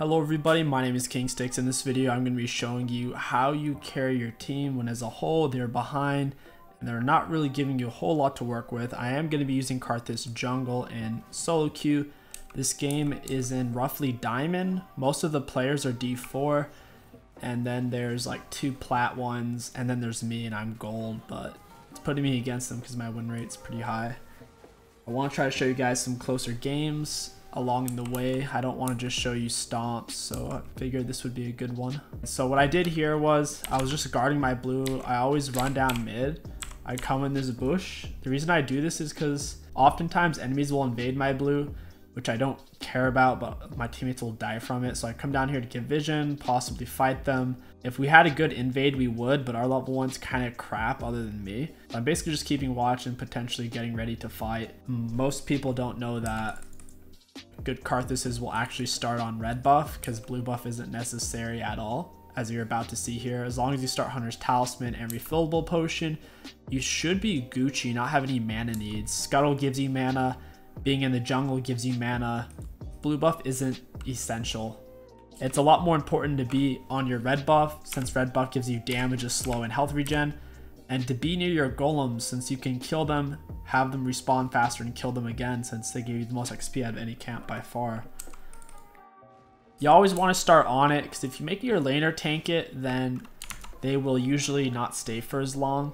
Hello everybody, my name is KingStix. In this video I'm going to be showing you how you carry your team when as a whole they're behind and they're not really giving you a whole lot to work with. I am going to be using Karthus Jungle and solo queue. This game is in roughly Diamond. Most of the players are D4 and then there's like 2 Plat ones and then there's me and I'm Gold, but it's putting me against them because my win rate's pretty high. I want to try to show you guys some closer games along the way. I don't want to just show you stomps, so I figured this would be a good one. So what I did here was I was just guarding my blue. I always run down mid. I come in this bush. The reason I do this is because oftentimes enemies will invade my blue, which I don't care about, but my teammates will die from it. So I come down here to get vision, possibly fight them. If we had a good invade, we would, but our level 1's kind of crap other than me. So I'm basically just keeping watch and potentially getting ready to fight. Most people don't know that good Karthuses will actually start on red buff because blue buff isn't necessary at all, as you're about to see here. As long as you start Hunter's Talisman and refillable potion, you should be Gucci, not have any mana needs. Scuttle gives you mana, being in the jungle gives you mana. Blue buff isn't essential. It's a lot more important to be on your red buff, since red buff gives you damage, a slow, and health regen, and to be near your golems, since you can kill them, have them respawn faster, and kill them again, since they give you the most XP out of any camp by far. You always want to start on it, because if you make your laner tank it, then they will usually not stay for as long.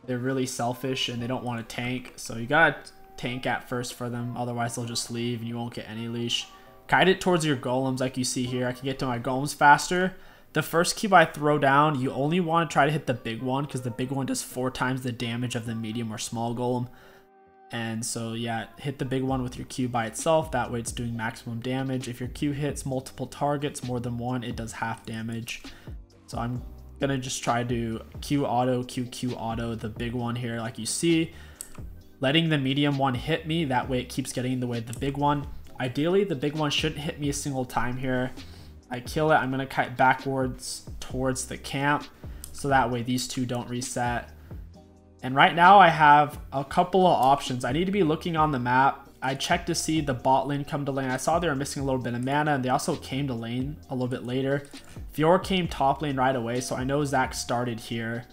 They're really selfish and they don't want to tank, so you gotta tank at first for them, otherwise they'll just leave and you won't get any leash. Guide it towards your golems like you see here. I can get to my golems faster. The first cube I throw down, you only want to try to hit the big one because the big one does 4 times the damage of the medium or small golem. And so yeah, hit the big one with your Q by itself. That way it's doing maximum damage. If your Q hits multiple targets, more than one, it does half damage. So I'm going to just try to Q auto, Q auto the big one here like you see. Letting the medium one hit me, that way it keeps getting in the way of the big one. Ideally, the big one shouldn't hit me a single time here. I kill it, I'm going to kite backwards towards the camp, so that way these two don't reset. And right now I have a couple of options. I need to be looking on the map. I checked to see the bot lane come to lane. I saw they were missing a little bit of mana, and they also came to lane a little bit later. Fiora came top lane right away, so I know Zach started here.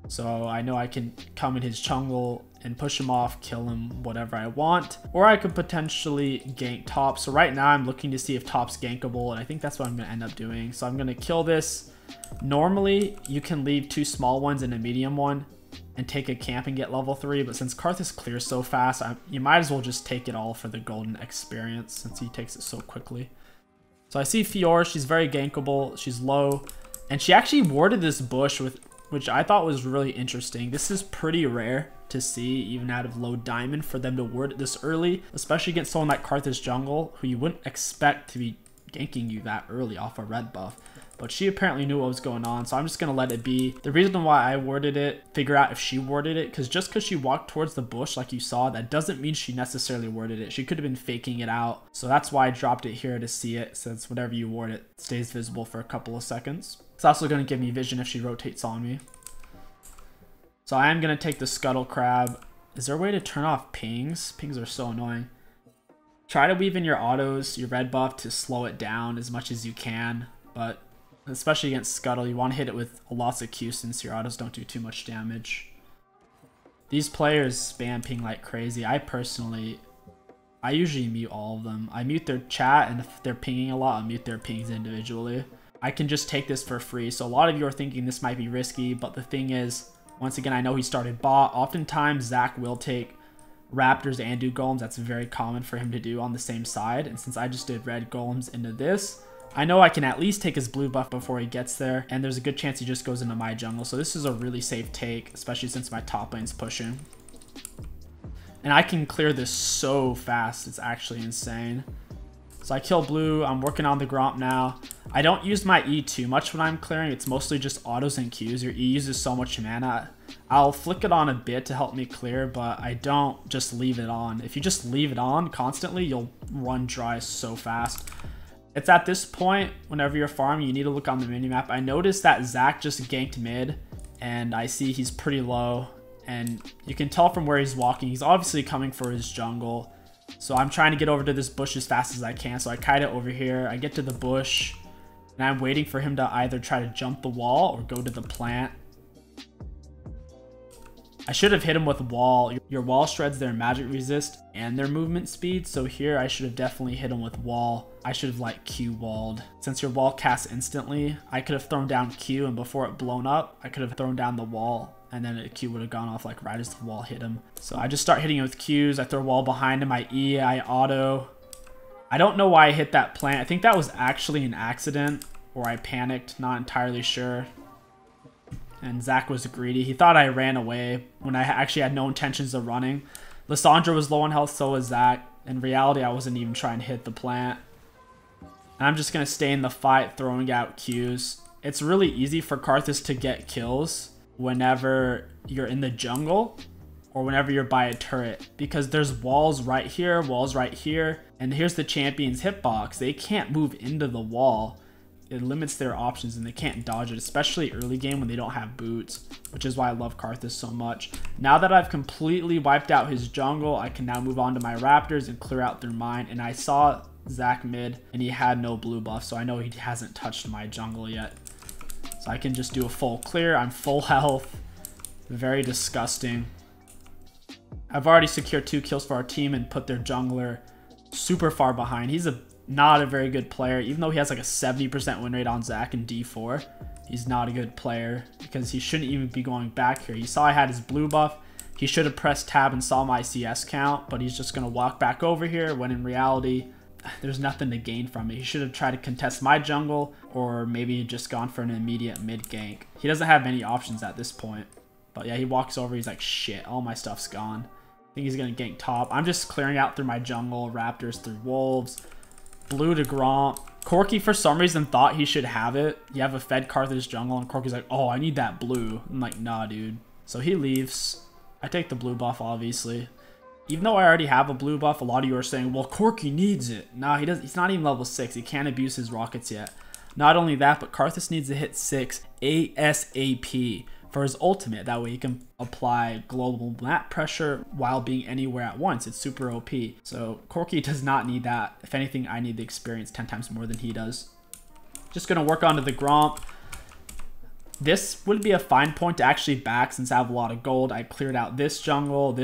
So I know I can come in his jungle and push him off, kill him, whatever I want. Or I could potentially gank top. So right now I'm looking to see if top's gankable, and I think that's what I'm going to end up doing. So I'm going to kill this. Normally, you can leave 2 small ones and a medium one and take a camp and get level 3. But since Karthus clears so fast, you might as well just take it all for the golden experience since he takes it so quickly. So I see Fiora. She's very gankable. She's low. And she actually warded this bush, which I thought was really interesting. This is pretty rare to see, even out of low diamond, for them to ward it this early, especially against someone like Karthus Jungle, who you wouldn't expect to be ganking you that early off a red buff. But she apparently knew what was going on, so I'm just going to let it be. The reason why I warded it, figure out if she warded it, because just because she walked towards the bush like you saw, that doesn't mean she necessarily warded it. She could have been faking it out. So that's why I dropped it here to see it, since whenever you ward it, it stays visible for a couple of seconds. It's also going to give me vision if she rotates on me. So I am going to take the Scuttle Crab. Is there a way to turn off pings? Pings are so annoying. Try to weave in your autos, your red buff, to slow it down as much as you can. But especially against Scuttle, you want to hit it with lots of Q since your autos don't do too much damage. These players spam ping like crazy. I usually mute all of them. I mute their chat, and if they're pinging a lot, I mute their pings individually. I can just take this for free. So a lot of you are thinking this might be risky, but the thing is, once again, I know he started bot. Oftentimes, Zach will take Raptors and do Golems. That's very common for him to do on the same side. And since I just did red Golems into this, I know I can at least take his blue buff before he gets there. And there's a good chance he just goes into my jungle. So this is a really safe take, especially since my top lane's pushing. And I can clear this so fast. It's actually insane. So I kill blue. I'm working on the Gromp now. I don't use my E too much when I'm clearing. It's mostly just autos and Qs. Your E uses so much mana. I'll flick it on a bit to help me clear, but I don't just leave it on. If you just leave it on constantly, you'll run dry so fast. It's at this point, whenever you're farming, you need to look on the minimap. I noticed that Zach just ganked mid, and I see he's pretty low. And you can tell from where he's walking, he's obviously coming for his jungle. So I'm trying to get over to this bush as fast as I can. So I kite it over here. I get to the bush. And I'm waiting for him to either try to jump the wall or go to the plant. I should have hit him with wall. Your wall shreds their magic resist and their movement speed. So here I should have definitely hit him with wall. I should have like Q walled. Since your wall casts instantly, I could have thrown down Q, and before it blown up, I could have thrown down the wall, and then a Q would have gone off like right as the wall hit him. So I just start hitting him with Qs. I throw wall behind him. I E, I auto. I don't know why I hit that plant. I think that was actually an accident, or I panicked, not entirely sure. And Zach was greedy. He thought I ran away when I actually had no intentions of running. Lissandra was low on health, so was Zach. In reality, I wasn't even trying to hit the plant. And I'm just going to stay in the fight, throwing out Qs. It's really easy for Karthus to get kills whenever you're in the jungle or whenever you're by a turret, because there's walls right here, and here's the champion's hitbox. They can't move into the wall. It limits their options and they can't dodge it, especially early game when they don't have boots, which is why I love Karthus so much. Now that I've completely wiped out his jungle, I can now move on to my raptors and clear out through mine. And I saw Zach mid and he had no blue buff, so I know he hasn't touched my jungle yet. So I can just do a full clear. I'm full health. Very disgusting. I've already secured 2 kills for our team and put their jungler super far behind. He's not a very good player, even though he has like a 70% win rate on Zach in D4. He's not a good player because he shouldn't even be going back here. He saw I had his blue buff. He should have pressed tab and saw my CS count, but he's just going to walk back over here when in reality, there's nothing to gain from it. He should have tried to contest my jungle or maybe just gone for an immediate mid gank. He doesn't have many options at this point. But yeah, he walks over. He's like, shit, all my stuff's gone. I think he's going to gank top. I'm just clearing out through my jungle, raptors through wolves. Blue to Gromp. 𝐒𝐿, for some reason, thought he should have it. You have a fed Karthus jungle, and 𝐒𝐿's like, oh, I need that blue. I'm like, nah, dude. So he leaves. I take the blue buff, obviously. Even though I already have a blue buff, a lot of you are saying, well, 𝐒𝐿 needs it. Nah, he doesn't. He's not even level 6. He can't abuse his rockets yet. Not only that, but Karthus needs to hit 6 ASAP for his ultimate. That way he can apply global map pressure while being anywhere at once. It's super OP. So 𝐒𝐿 does not need that. If anything, I need the experience 10 times more than he does. Just going to work onto the Gromp. This would be a fine point to actually back since I have a lot of gold. I cleared out this jungle,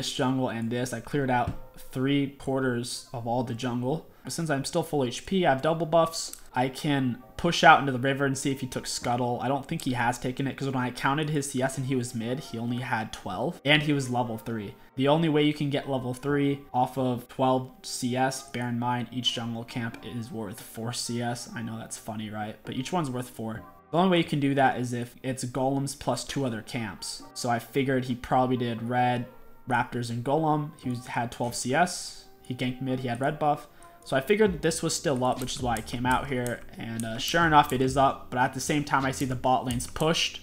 and this. I cleared out 3/4 of all the jungle. But since I'm still full HP, I have double buffs. I can push out into the river and see if he took Scuttle. I don't think he has taken it because when I counted his CS and he was mid, he only had 12 and he was level 3. The only way you can get level 3 off of 12 CS, bear in mind each jungle camp is worth 4 CS. I know that's funny, right? But each one's worth 4. The only way you can do that is if it's golems plus 2 other camps. So I figured he probably did red, raptors, and golem. He had 12 CS. He ganked mid. He had red buff. So I figured that this was still up, which is why I came out here. And sure enough, it is up. But at the same time, I see the bot lane's pushed.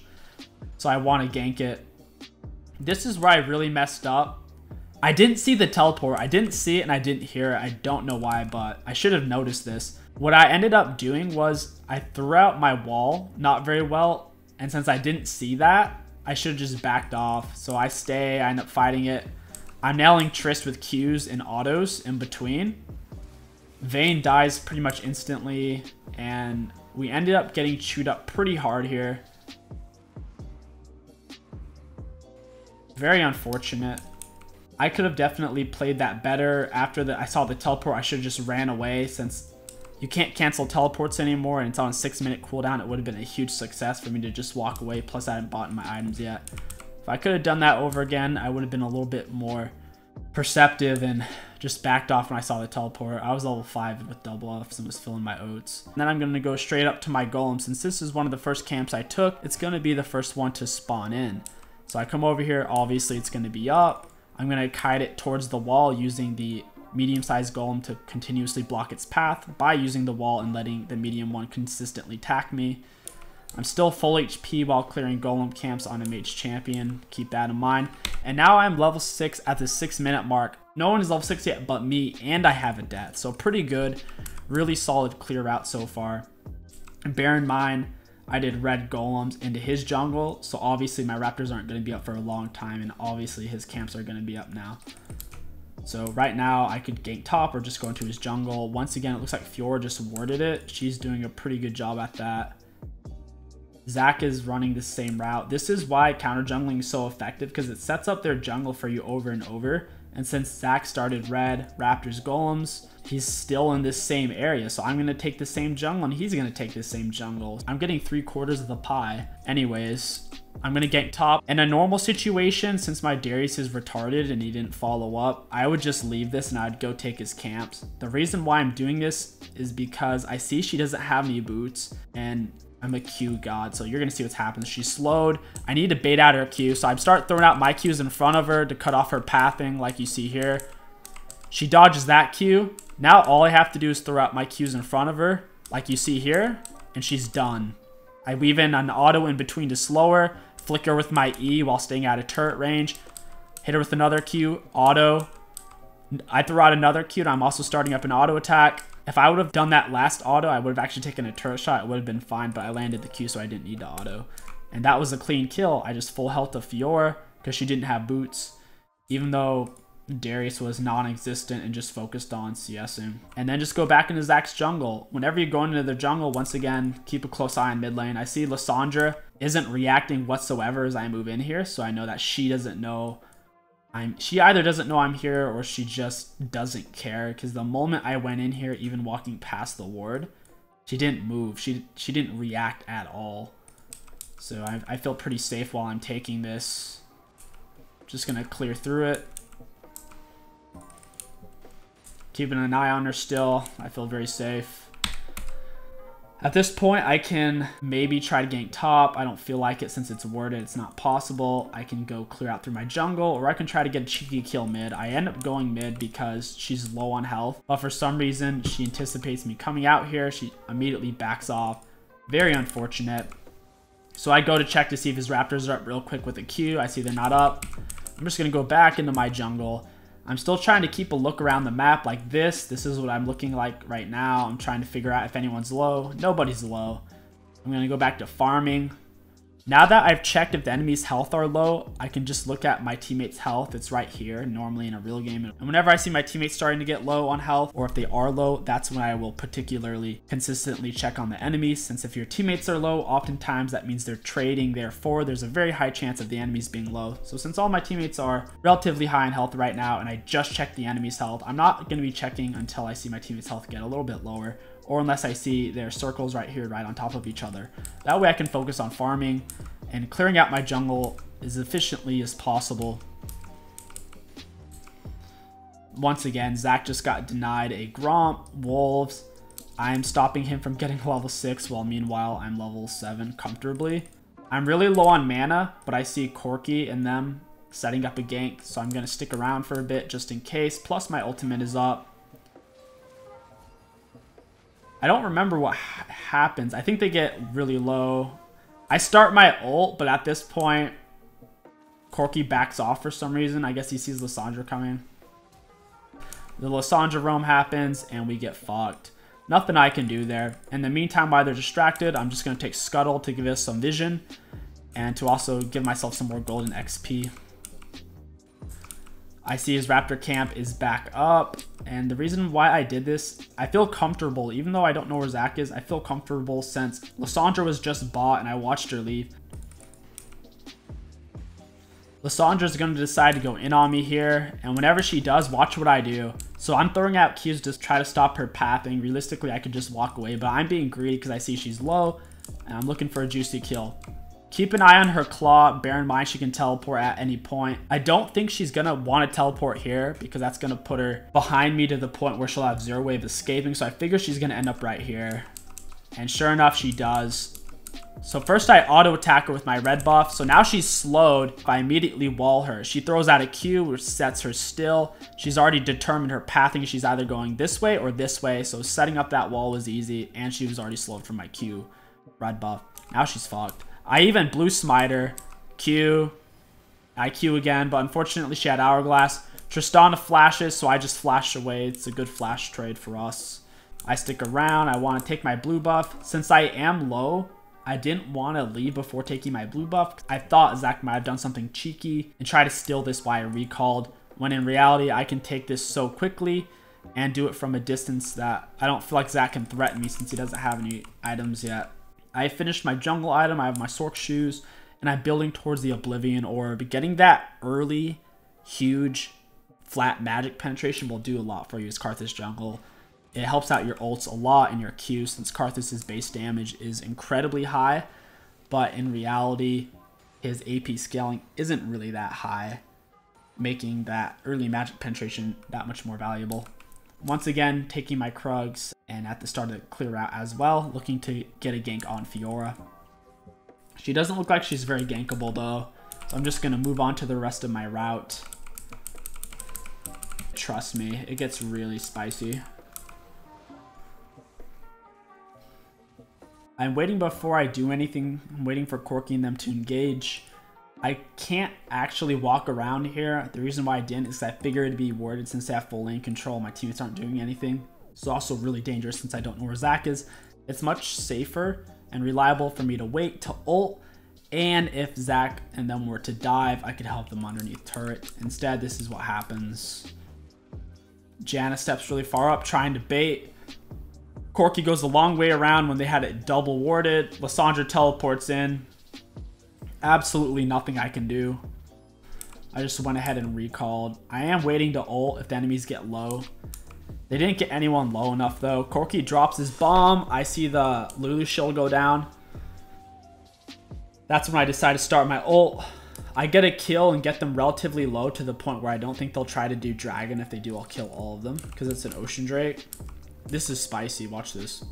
So I want to gank it. This is where I really messed up. I didn't see the teleport. I didn't see it and I didn't hear it. I don't know why, but I should have noticed this. What I ended up doing was I threw out my wall not very well. And since I didn't see that, I should have just backed off. So I stay. I end up fighting it. I'm nailing Trist with Qs and autos in between. Vayne dies pretty much instantly, and we ended up getting chewed up pretty hard here. Very unfortunate. I could have definitely played that better. After I saw the teleport, I should have just ran away since you can't cancel teleports anymore and it's on a 6-minute cooldown. It would have been a huge success for me to just walk away, plus I hadn't bought my items yet. If I could have done that over again, I would have been a little bit more perceptive and just backed off when I saw the teleport. I was level 5 with double buffs and was filling my oats. And then I'm going to go straight up to my golem. Since this is one of the first camps I took, it's going to be the first one to spawn in. So I come over here, obviously it's going to be up. I'm going to kite it towards the wall using the medium-sized golem to continuously block its path by using the wall and letting the medium one consistently attack me. I'm still full HP while clearing golem camps on a mage champion. Keep that in mind. And now I'm level 6 at the 6-minute mark. No one is level 6 yet but me, and I have a death. So pretty good. Really solid clear route so far. And bear in mind, I did red golems into his jungle. So obviously my raptors aren't going to be up for a long time. And obviously his camps are going to be up now. So right now I could gank top or just go into his jungle. Once again, it looks like 𝐒𝐿 just warded it. She's doing a pretty good job at that. Zach is running the same route. This is why counter jungling is so effective, because it sets up their jungle for you over and over. And since Zach started red, Raptors, Golems, he's still in this same area. So I'm going to take the same jungle and he's going to take the same jungle. I'm getting 3/4 of the pie. Anyways, I'm going to gank top. In a normal situation, since my Darius is retarded and he didn't follow up, I would just leave this and I'd go take his camps. The reason why I'm doing this is because I see she doesn't have any boots and I'm a Q god, so you're gonna see what's happening. She's slowed. I need to bait out her Q, so I start throwing out my Qs in front of her to cut off her pathing, like you see here. She dodges that Q. Now all I have to do is throw out my Qs in front of her, like you see here, and she's done. I weave in an auto in between to slow her, flicker with my E while staying out of turret range, hit her with another Q, auto. I throw out another Q, and I'm also starting up an auto attack. If I would have done that last auto, I would have actually taken a turret shot. It would have been fine, but I landed the Q, so I didn't need to auto. And that was a clean kill. I just full health of 𝐒𝐿 because she didn't have boots, even though Darius was non-existent and just focused on CSing. And then just go back into Zach's jungle. Whenever you're going into their jungle, once again, keep a close eye on mid lane. I see Lissandra isn't reacting whatsoever as I move in here, so I know that she doesn't know she either doesn't know I'm here or she just doesn't care, because the moment I went in here, even walking past the ward, she didn't move. She didn't react at all. So I feel pretty safe while I'm taking this. Just gonna clear through it. Keeping an eye on her still. I feel very safe. At this point, I can maybe try to gank top. I don't feel like it since it's warded. It's not possible. I can go clear out through my jungle, or I can try to get a cheeky kill mid. I end up going mid because she's low on health, but for some reason, she anticipates me coming out here. She immediately backs off. Very unfortunate. So I go to check to see if his Raptors are up real quick with a Q. I see they're not up. I'm just going to go back into my jungle. I'm still trying to keep a look around the map like this. This is what I'm looking like right now. I'm trying to figure out if anyone's low. Nobody's low. I'm going to go back to farming. Now that I've checked if the enemy's health are low, I can just look at my teammates' health. It's right here, normally in a real game. And whenever I see my teammates starting to get low on health, or if they are low, that's when I will particularly consistently check on the enemies. Since if your teammates are low, oftentimes that means they're trading. Therefore, there's a very high chance of the enemies being low. So since all my teammates are relatively high in health right now, and I just checked the enemy's health, I'm not going to be checking until I see my teammates' health get a little bit lower, or unless I see their circles right here, right on top of each other. That way I can focus on farming and clearing out my jungle as efficiently as possible. Once again, Zach just got denied a Gromp, Wolves. I'm stopping him from getting level 6, while meanwhile I'm level 7 comfortably. I'm really low on mana, but I see 𝐒𝐿 in them setting up a gank, so I'm going to stick around for a bit just in case. Plus my ultimate is up. I don't remember what happens. I think they get really low. I start my ult, but at this point, 𝐒𝐿 backs off for some reason. I guess he sees Lissandra coming. The Lissandra roam happens, and we get fucked. Nothing I can do there. In the meantime, while they're distracted, I'm just going to take Scuttle to give us some vision, and to also give myself some more golden XP. I see his Raptor camp is back up, and the reason why I did this, I feel comfortable. Even though I don't know where Zach is, I feel comfortable since Lissandra was just bought and I watched her leave. Lissandra's going to decide to go in on me here, and whenever she does, watch what I do. So I'm throwing out Qs to try to stop her pathing. Realistically, I could just walk away, but I'm being greedy because I see she's low, and I'm looking for a juicy kill. Keep an eye on her claw. Bear in mind she can teleport at any point. I don't think she's going to want to teleport here because that's going to put her behind me to the point where she'll have zero way of escaping. So I figure she's going to end up right here. And sure enough, she does. So first I auto attack her with my red buff. So now she's slowed. If I immediately wall her, she throws out a Q which sets her still. She's already determined her pathing. She's either going this way or this way. So setting up that wall was easy, and she was already slowed from my Q red buff. Now she's fucked. I even blue smiter, Q, I Q again, but unfortunately she had Hourglass. Tristana flashes, so I just flash away. It's a good flash trade for us. I stick around. I want to take my blue buff. Since I am low, I didn't want to leave before taking my blue buff. I thought Zach might have done something cheeky and try to steal this while I recalled. when in reality, I can take this so quickly and do it from a distance that I don't feel like Zach can threaten me since he doesn't have any items yet. I finished my jungle item, I have my Sork shoes, and I'm building towards the Oblivion Orb. Getting that early, huge, flat magic penetration will do a lot for you as Karthus Jungle. It helps out your ults a lot and your Q since Karthus' base damage is incredibly high, but in reality, his AP scaling isn't really that high, making that early magic penetration that much more valuable. Once again, taking my Krugs, and at the start of the clear route as well, looking to get a gank on Fiora. She doesn't look like she's very gankable though, so I'm just going to move on to the rest of my route. Trust me, it gets really spicy. I'm waiting before I do anything. I'm waiting for Corki and them to engage. I can't actually walk around here. The reason why I didn't is I figured it'd be warded since they have full lane control. My teammates aren't doing anything. It's also really dangerous since I don't know where Zach is. It's much safer and reliable for me to wait to ult. And if Zach and them were to dive, I could help them underneath turret. Instead, this is what happens. Janna steps really far up trying to bait. Corki goes a long way around when they had it double warded. Lissandra teleports in. Absolutely nothing I can do. I just went ahead and recalled. I am waiting to ult if the enemies get low. They didn't get anyone low enough though. Corki drops his bomb. I see the Lulu shield go down. That's when I decide to start my ult. I get a kill and get them relatively low to the point where I don't think they'll try to do dragon. If they do, I'll kill all of them because it's an ocean drake. This is spicy. Watch this.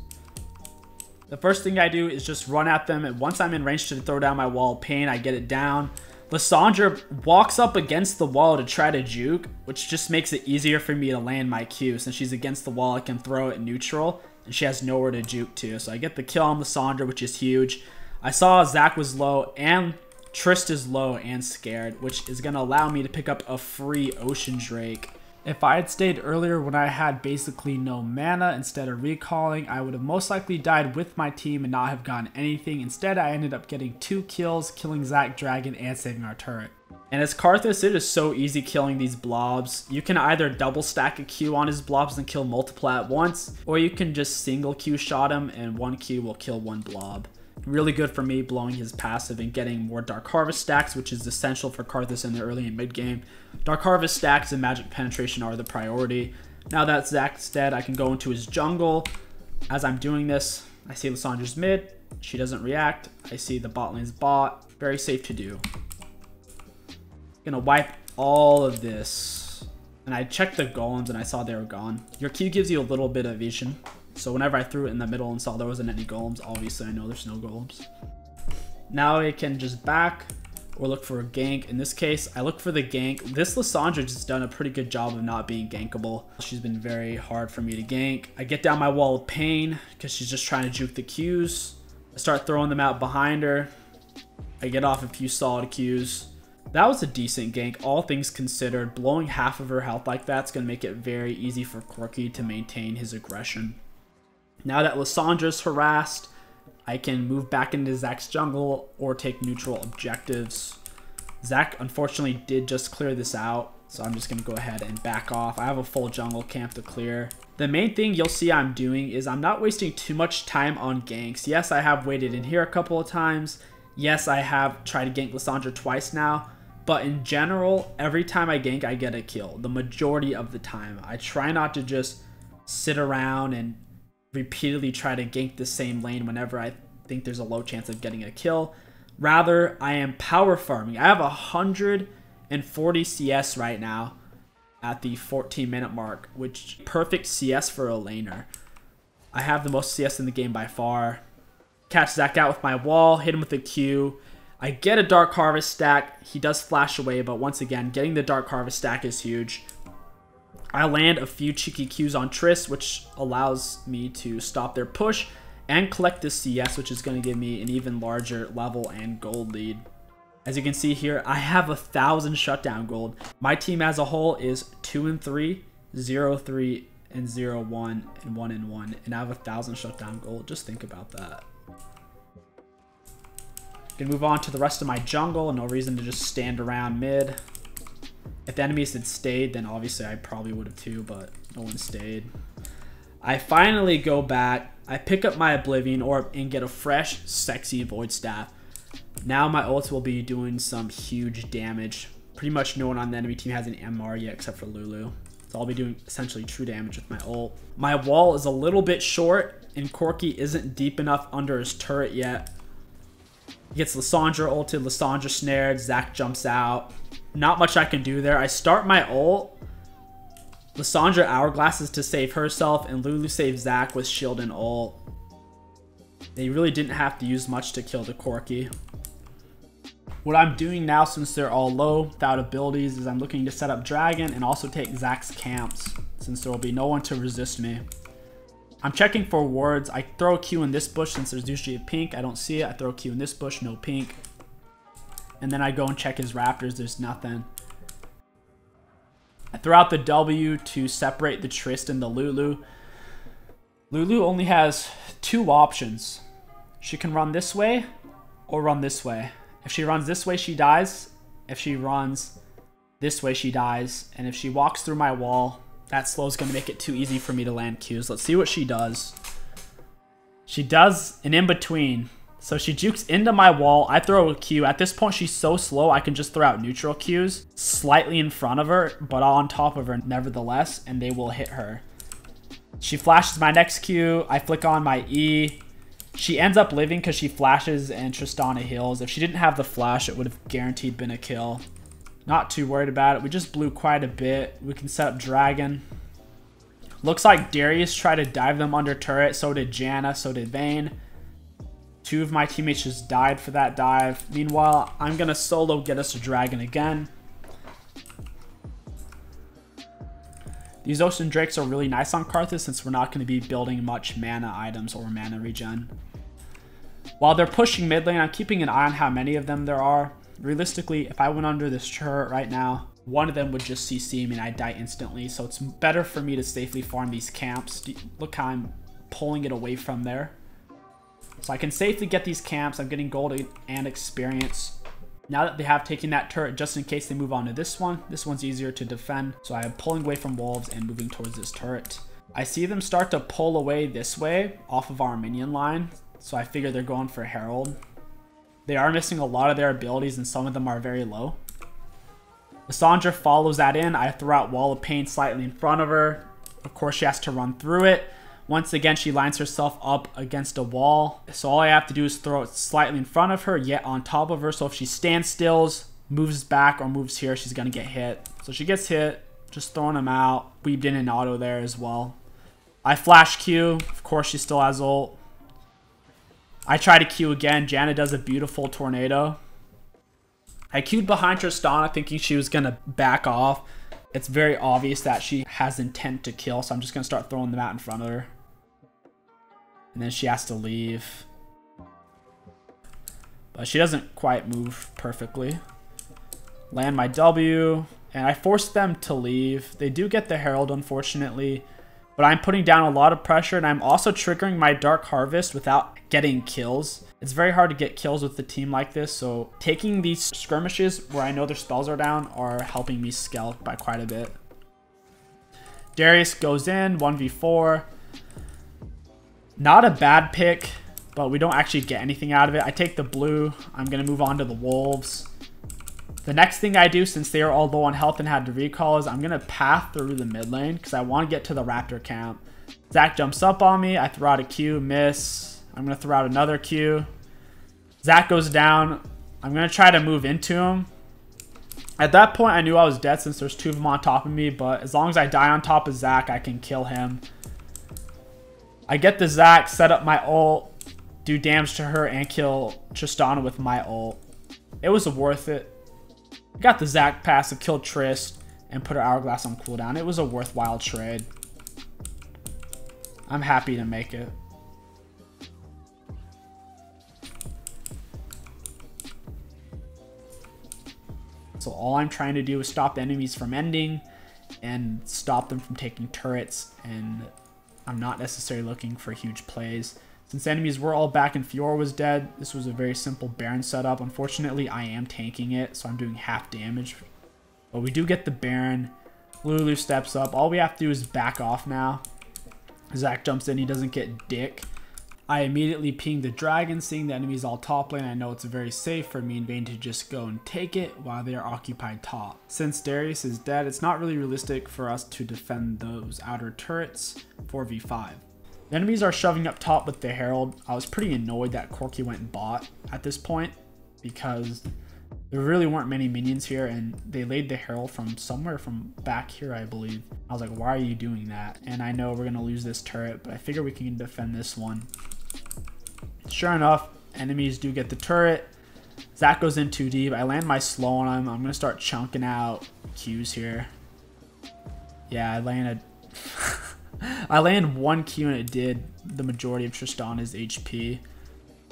The first thing I do is just run at them, and once I'm in range to throw down my wall of pain, I get it down. Lissandra walks up against the wall to try to juke, which just makes it easier for me to land my Q. Since she's against the wall, I can throw it neutral, and she has nowhere to juke to. So I get the kill on Lissandra, which is huge. I saw Zach was low, and Trist is low and scared, which is going to allow me to pick up a free Ocean Drake. If I had stayed earlier when I had basically no mana instead of recalling, I would have most likely died with my team and not have gotten anything. Instead, I ended up getting 2 kills, killing Zach Dragon and saving our turret. And as Karthus, it is so easy killing these blobs. You can either double stack a Q on his blobs and kill multiple at once, or you can just single Q shot him and 1 Q will kill 1 blob. Really good for me blowing his passive and getting more Dark Harvest stacks, which is essential for Karthus in the early and mid game. Dark Harvest stacks and magic penetration are the priority. Now that Zach's dead, I can go into his jungle. As I'm doing this, I see Lissandra's mid. She doesn't react. I see the bot lane's bot. Very safe to do. Gonna wipe all of this. And I checked the golems and I saw they were gone. Your Q gives you a little bit of vision. So whenever I threw it in the middle and saw there wasn't any golems, obviously I know there's no golems. Now I can just back or look for a gank. In this case, I look for the gank. This Lissandra just done a pretty good job of not being gankable. She's been very hard for me to gank. I get down my wall of pain because she's just trying to juke the Qs. I start throwing them out behind her. I get off a few solid Qs. That was a decent gank, all things considered. Blowing half of her health like that's going to make it very easy for Corki to maintain his aggression. Now that Lissandra's harassed, I can move back into Zach's jungle or take neutral objectives. Zach unfortunately did just clear this out, so I'm just going to go ahead and back off. I have a full jungle camp to clear. The main thing you'll see I'm doing is I'm not wasting too much time on ganks. Yes, I have waited in here a couple of times. Yes, I have tried to gank Lissandra twice now. But in general, every time I gank, I get a kill. The majority of the time. I try not to just sit around and repeatedly try to gank the same lane whenever I think there's a low chance of getting a kill. Rather, I am power farming. I have 140 CS right now at the 14-minute mark, which perfect CS for a laner. I have the most CS in the game by far. Catch Zach out with my wall, hit him with a Q. I get a Dark Harvest stack. He does flash away, but once again, getting the Dark Harvest stack is huge. I land a few cheeky Qs on Triss, which allows me to stop their push and collect this CS, which is going to give me an even larger level and gold lead. As you can see here, I have 1,000 shutdown gold. My team as a whole is 2-3, 0-3, and 0-1, and 1-1, and I have 1,000 shutdown gold. Just think about that. Gonna move on to the rest of my jungle. No reason to just stand around mid. If the enemies had stayed, then obviously I probably would have too, but no one stayed. I finally go back. I pick up my Oblivion Orb and get a fresh, sexy Void Staff. Now my ults will be doing some huge damage. Pretty much no one on the enemy team has an MR yet except for Lulu. So I'll be doing essentially true damage with my ult. My wall is a little bit short and 𝐒𝐿 isn't deep enough under his turret yet. He gets Lissandra ulted, Lissandra snared, Zac jumps out. Not much I can do there. I start my ult. Lissandra hourglasses to save herself, and Lulu saves Zac with shield and ult. They really didn't have to use much to kill the 𝐒𝐿. What I'm doing now, since they're all low without abilities, is I'm looking to set up Dragon and also take Zac's camps, since there will be no one to resist me. I'm checking for wards. I throw a Q in this bush since there's usually a pink. I don't see it. I throw a Q in this bush, no pink. And then I go and check his raptors. There's nothing. I throw out the W to separate the Trist and the Lulu. Lulu only has two options. She can run this way or run this way. If she runs this way, she dies. If she runs this way, she dies. And if she walks through my wall, that slow is going to make it too easy for me to land Qs. Let's see what she does. She does an in-between. So she jukes into my wall. I throw a Q. At this point, she's so slow, I can just throw out neutral Qs slightly in front of her, but on top of her nevertheless, and they will hit her. She flashes my next Q. I flick on my E. She ends up living because she flashes and Tristana heals. If she didn't have the flash, it would have guaranteed been a kill. Not too worried about it. We just blew quite a bit. We can set up Dragon. Looks like Darius tried to dive them under turret. So did Janna. So did Vayne. Two of my teammates just died for that dive. Meanwhile, I'm going to solo get us a Dragon again. These Ocean Drakes are really nice on Karthus since we're not going to be building much mana items or mana regen. While they're pushing mid lane, I'm keeping an eye on how many of them there are. Realistically, if I went under this turret right now, one of them would just CC me and I'd die instantly. So it's better for me to safely farm these camps. Look how I'm pulling it away from there. So I can safely get these camps. I'm getting gold and experience. Now that they have taken that turret, just in case they move on to this one's easier to defend. So I am pulling away from wolves and moving towards this turret. I see them start to pull away this way off of our minion line. So I figure they're going for Herald. They are missing a lot of their abilities and some of them are very low. Lissandra follows that in. I throw out Wall of Pain slightly in front of her. Of course, she has to run through it. Once again, she lines herself up against a wall. So all I have to do is throw it slightly in front of her, yet on top of her. So if she stands stills, moves back, or moves here, she's going to get hit. So she gets hit, just throwing him out. Weaved in an auto there as well. I flash Q. Of course, she still has ult. I try to Q again. Janna does a beautiful tornado. I Q'd behind Tristana thinking she was going to back off. It's very obvious that she has intent to kill, so I'm just going to start throwing them out in front of her. And then she has to leave. But she doesn't quite move perfectly. Land my W, and I force them to leave. They do get the Herald, unfortunately. But I'm putting down a lot of pressure, and I'm also triggering my Dark Harvest without getting kills. It's very hard to get kills with a team like this, so taking these skirmishes where I know their spells are down are helping me scale by quite a bit. Darius goes in, 1v4. Not a bad pick, but we don't actually get anything out of it. I take the blue. I'm going to move on to the wolves. The next thing I do, since they are all low on health and had to recall, is I'm going to path through the mid lane because I want to get to the raptor camp. Zac jumps up on me. I throw out a Q, miss. I'm going to throw out another Q. Zac goes down. I'm going to try to move into him. At that point, I knew I was dead since there's two of them on top of me, but as long as I die on top of Zac, I can kill him. I get the Zac, set up my ult, do damage to her, and kill Tristana with my ult. It was worth it. I got the Zac passive, killed Trist, and put her hourglass on cooldown. It was a worthwhile trade. I'm happy to make it. So all I'm trying to do is stop the enemies from ending and stop them from taking turrets, and I'm not necessarily looking for huge plays. Since the enemies were all back and Fiora was dead, this was a very simple Baron setup. Unfortunately, I am tanking it, so I'm doing half damage. But we do get the Baron. Lulu steps up. All we have to do is back off now. Zach jumps in. He doesn't get dick. I immediately ping the dragon, seeing the enemies all top lane. I know it's very safe for me and Vayne to just go and take it while they are occupied top. Since Darius is dead, it's not really realistic for us to defend those outer turrets 4v5. The enemies are shoving up top with the Herald. I was pretty annoyed that 𝐒𝐿𝐿 went bot at this point because there really weren't many minions here, and they laid the Herald from somewhere from back here, I believe. I was like, why are you doing that? And I know we're going to lose this turret, but I figure we can defend this one. Sure enough, enemies do get the turret. Zach goes in too deep. I land my slow on him. I'm going to start chunking out Qs here. Yeah, I landed... I landed one Q and it did the majority of Tristana's HP.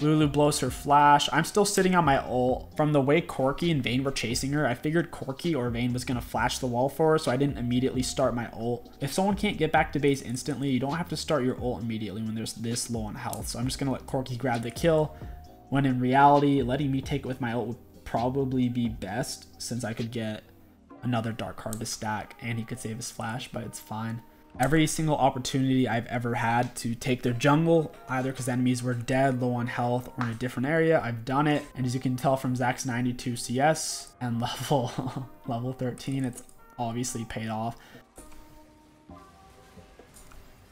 Lulu blows her flash. I'm still sitting on my ult. From the way 𝐒𝐿𝐿 and Vayne were chasing her, I figured 𝐒𝐿𝐿 or Vayne was going to flash the wall for her, so I didn't immediately start my ult. If someone can't get back to base instantly, you don't have to start your ult immediately when there's this low on health. So I'm just going to let 𝐒𝐿𝐿 grab the kill, when in reality, letting me take it with my ult would probably be best, since I could get another Dark Harvest stack and he could save his flash, but it's fine. Every single opportunity I've ever had to take their jungle, either because enemies were dead, low on health, or in a different area, I've done it. And as you can tell from Zach's 92 CS and level 13, it's obviously paid off.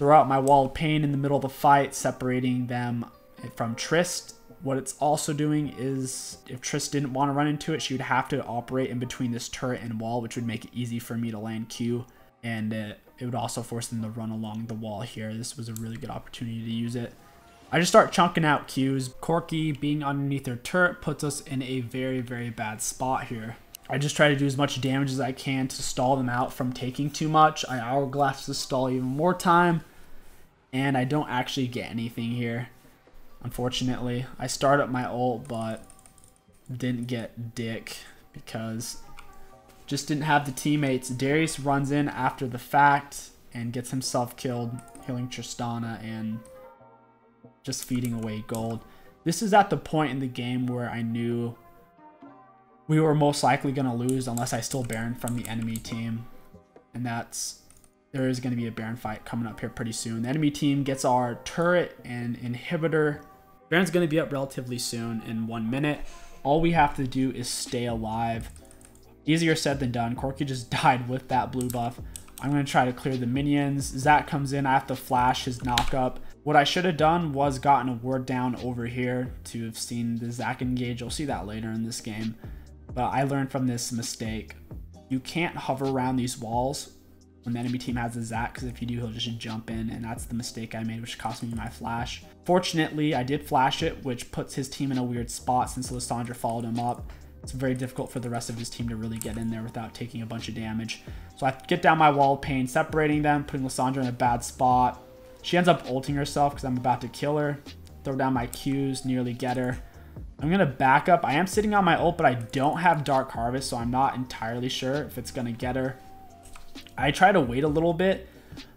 Throw out my wall of pain in the middle of the fight, separating them from Trist. What it's also doing is, if Trist didn't want to run into it, she would have to operate in between this turret and wall, which would make it easy for me to land Q. And it would also force them to run along the wall here. This was a really good opportunity to use it. I just start chunking out Qs. 𝐒𝐿𝐿 being underneath their turret puts us in a very, very bad spot here. I just try to do as much damage as I can to stall them out from taking too much. I hourglass to stall even more time, and I don't actually get anything here. Unfortunately, I start up my ult, but didn't get dick because just didn't have the teammates. Darius runs in after the fact and gets himself killed, killing Tristana and just feeding away gold. This is at the point in the game where I knew we were most likely going to lose unless I stole Baron from the enemy team. And there is going to be a Baron fight coming up here pretty soon. The enemy team gets our turret and inhibitor. Baron's going to be up relatively soon in 1 minute. All we have to do is stay alive. Easier said than done. 𝐒𝐿𝐿 just died with that blue buff. I'm going to try to clear the minions. Zach comes in. I have to flash his knock up. What I should have done was gotten a ward down over here to have seen the Zach engage. You'll see that later in this game. But I learned from this mistake. You can't hover around these walls when the enemy team has a Zach, because if you do, he'll just jump in, and that's the mistake I made, which cost me my flash. Fortunately, I did flash it, which puts his team in a weird spot since Lissandra followed him up. It's very difficult for the rest of his team to really get in there without taking a bunch of damage. So I get down my wall of pain, separating them, putting Lissandra in a bad spot. She ends up ulting herself because I'm about to kill her. Throw down my Qs, nearly get her. I'm going to back up. I am sitting on my ult, but I don't have Dark Harvest, so I'm not entirely sure if it's going to get her. I try to wait a little bit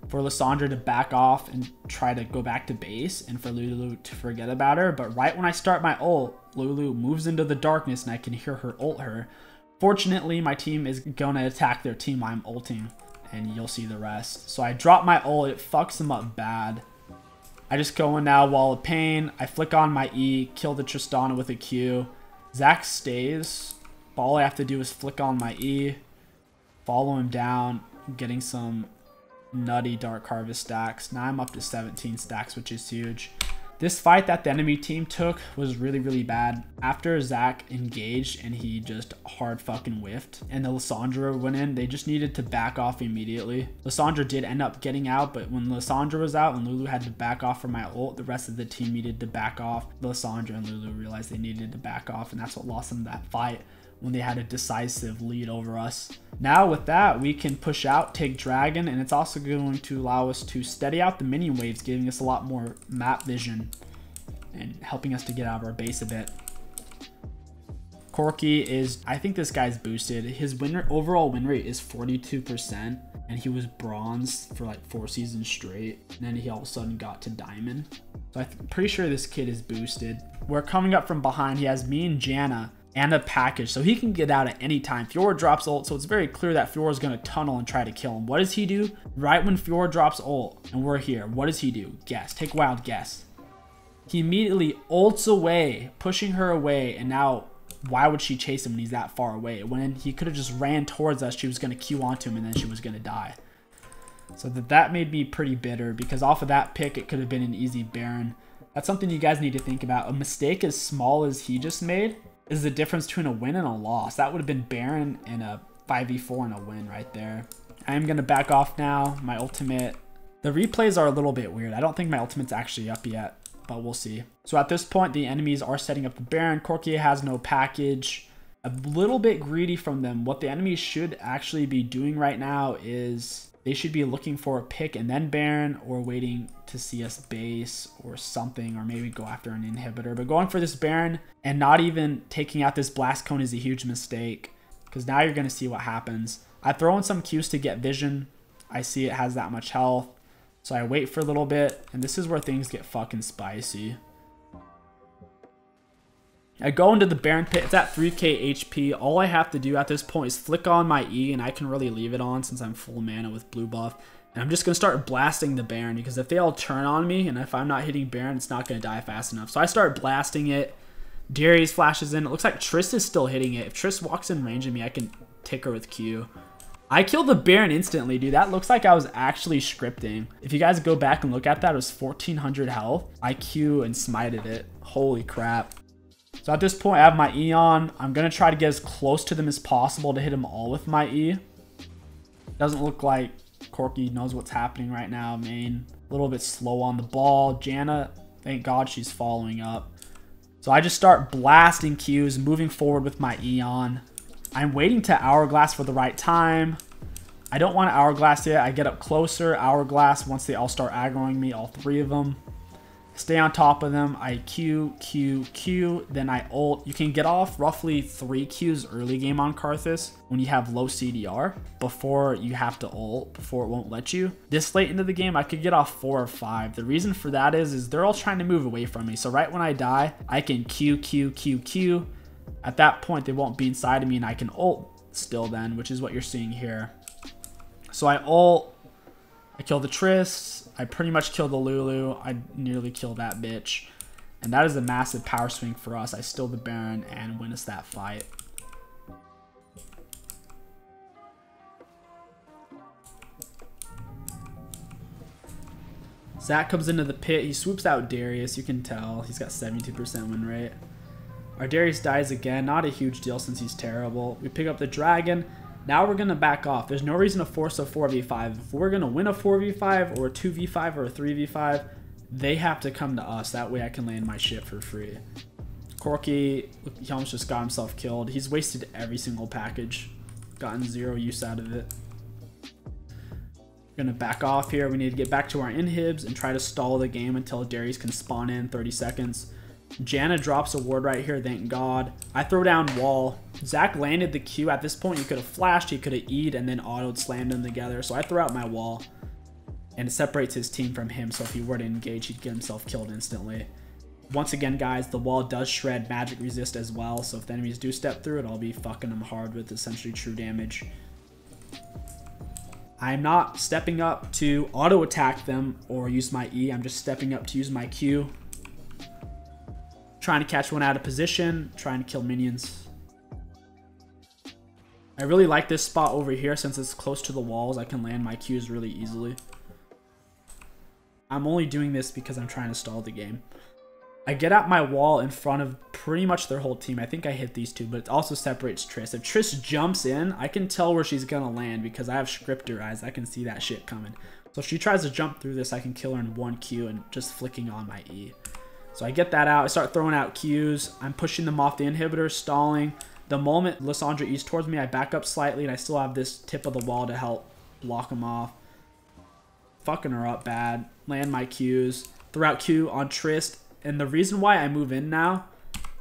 for Lissandra to back off and try to go back to base and for Lulu to forget about her. But right when I start my ult, Lulu moves into the darkness and I can hear her ult her. Fortunately, my team is going to attack their team while I'm ulting, and you'll see the rest. So I drop my ult. It fucks them up bad. I just go in now, wall of pain. I flick on my E, kill the Tristana with a Q. Zach stays. All I have to do is flick on my E, follow him down, getting some nutty Dark Harvest stacks. Now I'm up to 17 stacks, which is huge. This fight that the enemy team took was really, really bad. After Zach engaged and he just hard fucking whiffed and the Lissandra went in, they just needed to back off immediately. Lissandra did end up getting out, but when Lissandra was out and Lulu had to back off from my ult, the rest of the team needed to back off. Lissandra and Lulu realized they needed to back off, and that's what lost them that fight when they had a decisive lead over us. Now with that, we can push out, take Dragon, and it's also going to allow us to steady out the minion waves, giving us a lot more map vision and helping us to get out of our base a bit. 𝐒𝐿𝐿 is, I think this guy's boosted. His overall win rate is 42%, and he was bronze for like 4 seasons straight. And then he all of a sudden got to diamond. So I'm pretty sure this kid is boosted. We're coming up from behind. He has me and Janna. and a package, so he can get out at any time. Fiora drops ult, so it's very clear that Fiora's going to tunnel and try to kill him. What does he do? Right when Fiora drops ult and we're here, what does he do? Guess. Take a wild guess. He immediately ults away, pushing her away, and now why would she chase him when he's that far away? When he could have just ran towards us, she was going to Q onto him and then she was going to die. So that made me pretty bitter, because off of that pick, it could have been an easy Baron. That's something you guys need to think about. A mistake as small as he just made is the difference between a win and a loss. That would have been Baron in a 5v4 and a win right there. I am going to back off now. My ultimate. The replays are a little bit weird. I don't think my ultimate's actually up yet, but we'll see. So at this point, the enemies are setting up the Baron. 𝐒𝐿 has no package. A little bit greedy from them. What the enemies should actually be doing right now is they should be looking for a pick and then Baron, or waiting to see us base or something, or maybe go after an inhibitor. But going for this Baron and not even taking out this blast cone is a huge mistake, because now you're going to see what happens. I throw in some Qs to get vision. I see it has that much health, so I wait for a little bit, and this is where things get fucking spicy. I go into the Baron pit. It's at 3k HP. All I have to do at this point is flick on my E, and I can really leave it on since I'm full mana with blue buff. And I'm just going to start blasting the Baron, because if they all turn on me and if I'm not hitting Baron, it's not going to die fast enough. So I start blasting it. Darius flashes in. It looks like Triss is still hitting it. If Triss walks in range of me, I can tick her with Q. I killed the Baron instantly, dude. That looks like I was actually scripting. If you guys go back and look at that, it was 1400 health. I Q and smited it. Holy crap. So at this point, I have my E on. I'm going to try to get as close to them as possible to hit them all with my E. Doesn't look like 𝐒𝐿 knows what's happening right now. Main, a little bit slow on the ball. Janna, thank God she's following up. So I just start blasting Qs, moving forward with my E on. I'm waiting to Hourglass for the right time. I don't want to Hourglass yet. I get up closer, Hourglass once they all start aggroing me, all three of them. Stay on top of them. I Q, Q, Q, then I ult. You can get off roughly 3 Qs early game on Karthus when you have low CDR before you have to ult, before it won't let you. This late into the game, I could get off 4 or 5. The reason for that is they're all trying to move away from me. So right when I die, I can Q, Q, Q, Q. At that point, they won't be inside of me, and I can ult still then, which is what you're seeing here. So I ult. I kill the Triss. I pretty much kill the Lulu. I nearly kill that bitch. And that is a massive power swing for us. I steal the Baron and win us that fight. Zach comes into the pit. He swoops out Darius. You can tell he's got 72% win rate. Our Darius dies again. Not a huge deal since he's terrible. We pick up the dragon. Now we're going to back off. There's no reason to force a 4v5. If we're going to win a 4v5 or a 2v5 or a 3v5, they have to come to us. That way I can land my shit for free. 𝐒𝐿, he almost just got himself killed. He's wasted every single package. Gotten 0 use out of it. We're going to back off here. We need to get back to our inhibs and try to stall the game until Darius can spawn in 30 seconds. Janna drops a ward right here, thank God. I throw down wall. Zach landed the Q. At this point, he could have flashed, he could have E'd, and then auto'd slammed them together. So I throw out my wall, and it separates his team from him. So if he were to engage, he'd get himself killed instantly. Once again, guys, the wall does shred magic resist as well. So if the enemies do step through it, I'll be fucking them hard with essentially true damage. I'm not stepping up to auto attack them or use my E. I'm just stepping up to use my Q. Trying to catch one out of position, trying to kill minions. I really like this spot over here since it's close to the walls. I can land my Qs really easily. I'm only doing this because I'm trying to stall the game. I get out my wall in front of pretty much their whole team. I think I hit these two, but it also separates Triss. If Triss jumps in, I can tell where she's going to land because I have scripter eyes. I can see that shit coming. So if she tries to jump through this, I can kill her in 1 Q and just flicking on my E. So I get that out. I start throwing out Qs. I'm pushing them off the inhibitor, stalling. The moment Lissandra eats towards me, I back up slightly, and I still have this tip of the wall to help block them off. Fucking her up bad. Land my Qs. Throw out Q on Triss. And the reason why I move in now,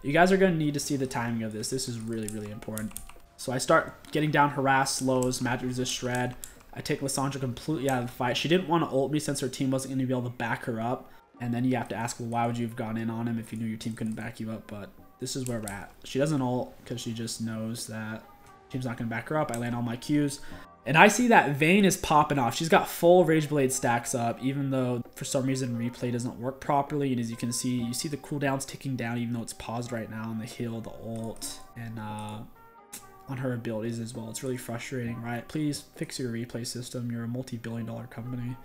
you guys are going to need to see the timing of this. This is really, really important. So I start getting down harass, slows, magic resist shred. I take Lissandra completely out of the fight. She didn't want to ult me since her team wasn't going to be able to back her up. And then you have to ask, well, why would you have gone in on him if you knew your team couldn't back you up? But this is where we're at. She doesn't ult because she just knows that team's not gonna back her up. I land all my Qs. And I see that Vayne is popping off. She's got full Rage Blade stacks up, even though for some reason replay doesn't work properly. And as you can see, you see the cooldowns ticking down, even though it's paused right now on the heal, the ult, and on her abilities as well. It's really frustrating, right? Please fix your replay system. You're a multi-billion-dollar company.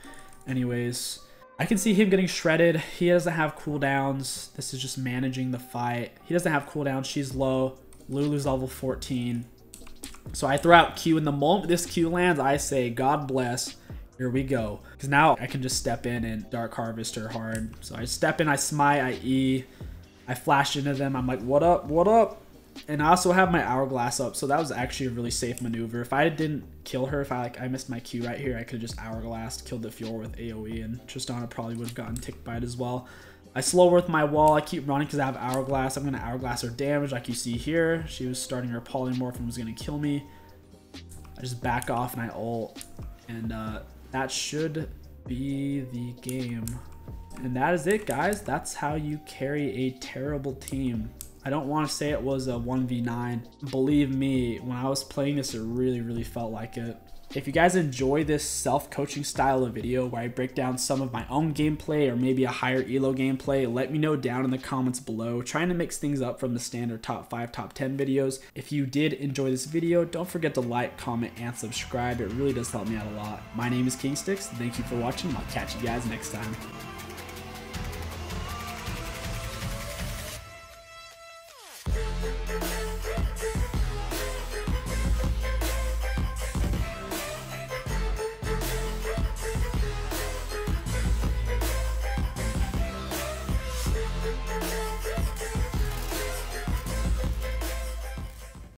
Anyways, I can see him getting shredded. He doesn't have cooldowns. This is just managing the fight. He doesn't have cooldowns. She's low. Lulu's level 14. So I throw out Q. In the moment this Q lands, I say, God bless. Here we go. Because now I can just step in and Dark Harvest her hard. So I step in, I smite, I E. I flash into them. I'm like, what up? What up? And I also have my Hourglass up. So that was actually a really safe maneuver. If I didn't kill her, if I missed my Q right here, I could have just Hourglassed, killed the Fjord with AoE. And Tristana probably would have gotten ticked by it as well. I slow with my wall. I keep running because I have Hourglass. I'm going to Hourglass her damage like you see here. She was starting her polymorph and was going to kill me. I just back off and I ult. And that should be the game. And that is it, guys. That's how you carry a terrible team. I don't want to say it was a 1v9. Believe me, when I was playing this, it really felt like it. If you guys enjoy this self-coaching style of video where I break down some of my own gameplay or maybe a higher elo gameplay, let me know down in the comments below. Trying to mix things up from the standard top 5, top 10 videos. If you did enjoy this video, don't forget to like, comment, and subscribe. It really does help me out a lot. My name is KingStix. Thank you for watching. I'll catch you guys next time.